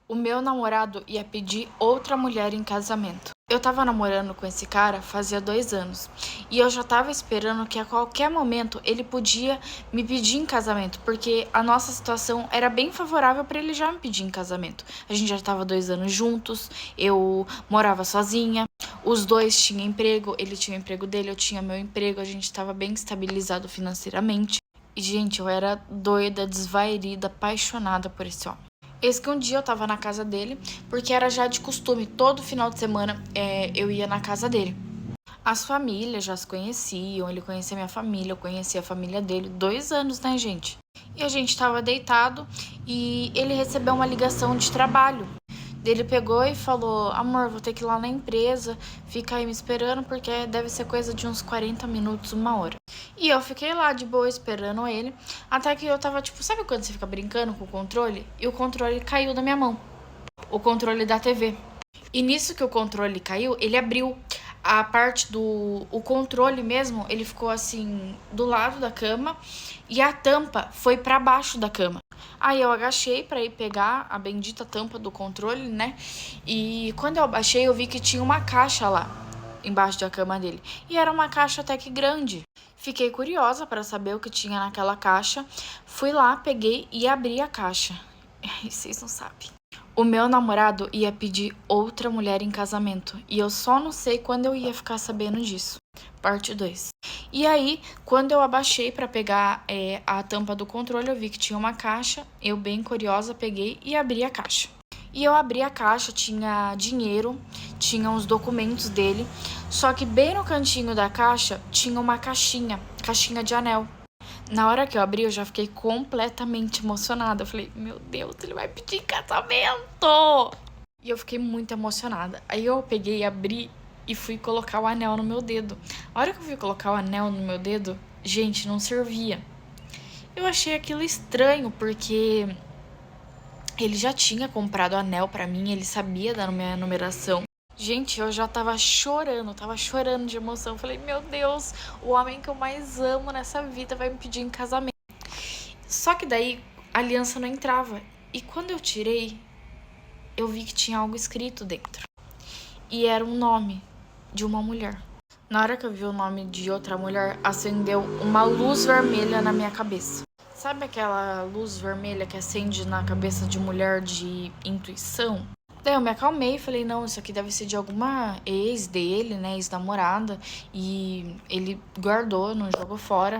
O meu namorado ia pedir outra mulher em casamento. Eu tava namorando com esse cara fazia 2 anos e eu já tava esperando que a qualquer momento ele podia me pedir em casamento, porque a nossa situação era bem favorável pra ele já me pedir em casamento. A gente já tava 2 anos juntos, eu morava sozinha, os dois tinham emprego, ele tinha o emprego dele, eu tinha meu emprego, a gente tava bem estabilizado financeiramente. E, gente, eu era doida, desvairida, apaixonada por esse homem. Eis que um dia eu tava na casa dele, porque era já de costume, todo final de semana eu ia na casa dele. As famílias já se conheciam, ele conhecia minha família, eu conhecia a família dele, 2 anos, né, gente? E a gente tava deitado e ele recebeu uma ligação de trabalho. Ele pegou e falou: amor, vou ter que ir lá na empresa, fica aí me esperando porque deve ser coisa de uns 40 minutos, 1 hora. E eu fiquei lá de boa esperando ele, até que eu tava tipo, sabe quando você fica brincando com o controle? E o controle caiu da minha mão, o controle da TV. E nisso que o controle caiu, ele abriu a parte do o controle mesmo, ele ficou assim do lado da cama e a tampa foi pra baixo da cama. Aí eu agachei pra ir pegar a bendita tampa do controle, né? E quando eu abaixei, eu vi que tinha uma caixa lá embaixo da cama dele. E era uma caixa até que grande. Fiquei curiosa pra saber o que tinha naquela caixa. Fui lá, peguei e abri a caixa. E vocês não sabem. O meu namorado ia pedir outra mulher em casamento e eu só não sei quando eu ia ficar sabendo disso. Parte 2. E aí, quando eu abaixei pra pegar a tampa do controle, eu vi que tinha uma caixa. Eu, bem curiosa, peguei e abri a caixa. E eu abri a caixa, tinha dinheiro, tinha os documentos dele, só que bem no cantinho da caixa tinha uma caixinha de anel. Na hora que eu abri, eu já fiquei completamente emocionada. Eu falei, meu Deus, ele vai pedir casamento! E eu fiquei muito emocionada. Aí eu peguei, abri e fui colocar o anel no meu dedo. A hora que eu fui colocar o anel no meu dedo, gente, não servia. Eu achei aquilo estranho, porque ele já tinha comprado anel pra mim, ele sabia da minha numeração. Gente, eu já tava chorando de emoção. Eu falei, meu Deus, o homem que eu mais amo nessa vida vai me pedir em casamento. Só que daí a aliança não entrava. E quando eu tirei, eu vi que tinha algo escrito dentro. E era um nome de uma mulher. Na hora que eu vi o nome de outra mulher, acendeu uma luz vermelha na minha cabeça. Sabe aquela luz vermelha que acende na cabeça de mulher de intuição? Daí eu me acalmei e falei, não, isso aqui deve ser de alguma ex dele, né, ex-namorada, e ele guardou, não jogou fora.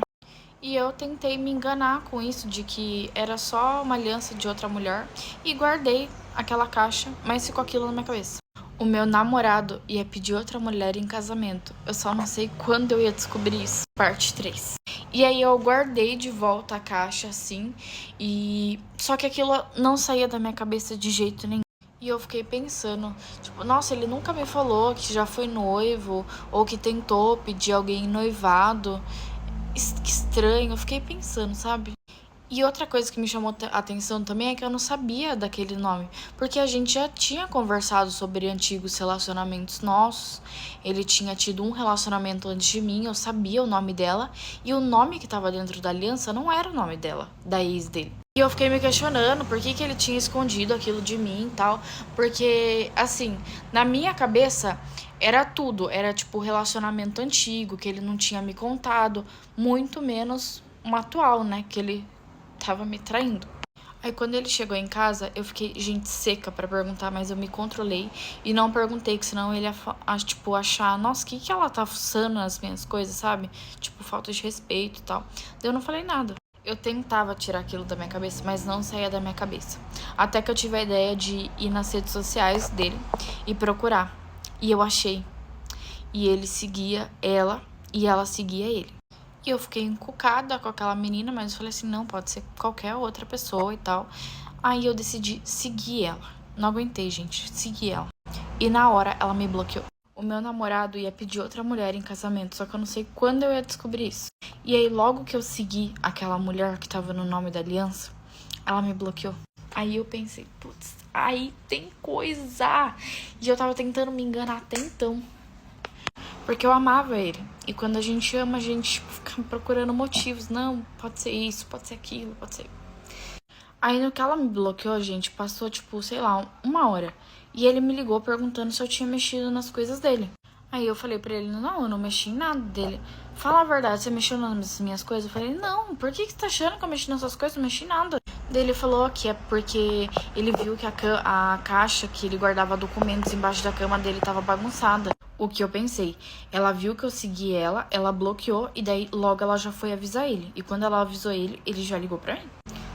E eu tentei me enganar com isso, de que era só uma aliança de outra mulher, e guardei aquela caixa, mas ficou aquilo na minha cabeça. O meu namorado ia pedir outra mulher em casamento, eu só não sei quando eu ia descobrir isso. Parte 3. E aí eu guardei de volta a caixa, assim, e só que aquilo não saía da minha cabeça de jeito nenhum. E eu fiquei pensando, tipo, nossa, ele nunca me falou que já foi noivo ou que tentou pedir alguém em noivado. Que estranho, eu fiquei pensando, sabe? E outra coisa que me chamou a atenção também é que eu não sabia daquele nome, porque a gente já tinha conversado sobre antigos relacionamentos nossos. Ele tinha tido um relacionamento antes de mim, eu sabia o nome dela, e o nome que tava dentro da aliança não era o nome dela, da ex dele. E eu fiquei me questionando por que ele tinha escondido aquilo de mim e tal, porque, assim, na minha cabeça era tudo, era tipo relacionamento antigo, que ele não tinha me contado, muito menos um atual, né, que ele tava me traindo. Aí quando ele chegou em casa, eu fiquei, gente, seca pra perguntar, mas eu me controlei e não perguntei, que senão ele ia, tipo, achar, nossa, o que ela tá fuçando nas minhas coisas, sabe? Tipo, falta de respeito e tal. Daí eu não falei nada. Eu tentava tirar aquilo da minha cabeça, mas não saía da minha cabeça. Até que eu tive a ideia de ir nas redes sociais dele e procurar. E eu achei. E ele seguia ela e ela seguia ele. E eu fiquei encucada com aquela menina, mas eu falei assim, não, pode ser qualquer outra pessoa e tal. Aí eu decidi seguir ela. Não aguentei, gente, segui ela. E na hora ela me bloqueou. O meu namorado ia pedir outra mulher em casamento, só que eu não sei quando eu ia descobrir isso. E aí logo que eu segui aquela mulher que tava no nome da aliança, ela me bloqueou. Aí eu pensei, putz, aí tem coisa. E eu tava tentando me enganar até então. Porque eu amava ele. E quando a gente ama, a gente fica procurando motivos. Não, pode ser isso, pode ser aquilo, pode ser. Aí no que ela me bloqueou, gente, passou tipo, sei lá, uma hora. E ele me ligou perguntando se eu tinha mexido nas coisas dele. Aí eu falei pra ele, não, eu não mexi em nada dele. Fala a verdade, você mexeu nas minhas coisas? Eu falei, não, por que você tá achando que eu mexi nas suas coisas? Eu não mexi em nada. Daí ele falou que é porque ele viu que a caixa que ele guardava documentos embaixo da cama dele tava bagunçada. O que eu pensei? Ela viu que eu segui ela bloqueou e daí logo ela já foi avisar ele. E quando ela avisou ele, ele já ligou pra mim.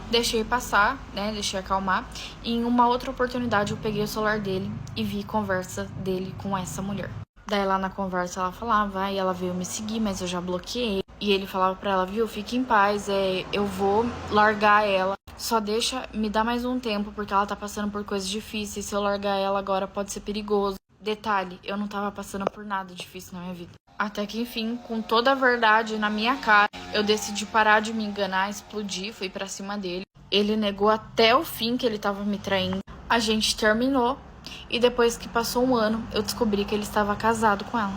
Deixei passar, né? Deixei acalmar. E em uma outra oportunidade eu peguei o celular dele e vi conversa dele com essa mulher. Daí lá na conversa ela falava, e ela veio me seguir, mas eu já bloqueei. E ele falava pra ela, viu, fique em paz, eu vou largar ela. Só deixa, me dá mais um tempo, porque ela tá passando por coisas difíceis. Se eu largar ela agora pode ser perigoso. Detalhe, eu não tava passando por nada difícil na minha vida. Até que enfim, com toda a verdade na minha cara, eu decidi parar de me enganar, explodir, fui pra cima dele. Ele negou até o fim que ele tava me traindo. A gente terminou. E depois que passou um ano, eu descobri que ele estava casado com ela.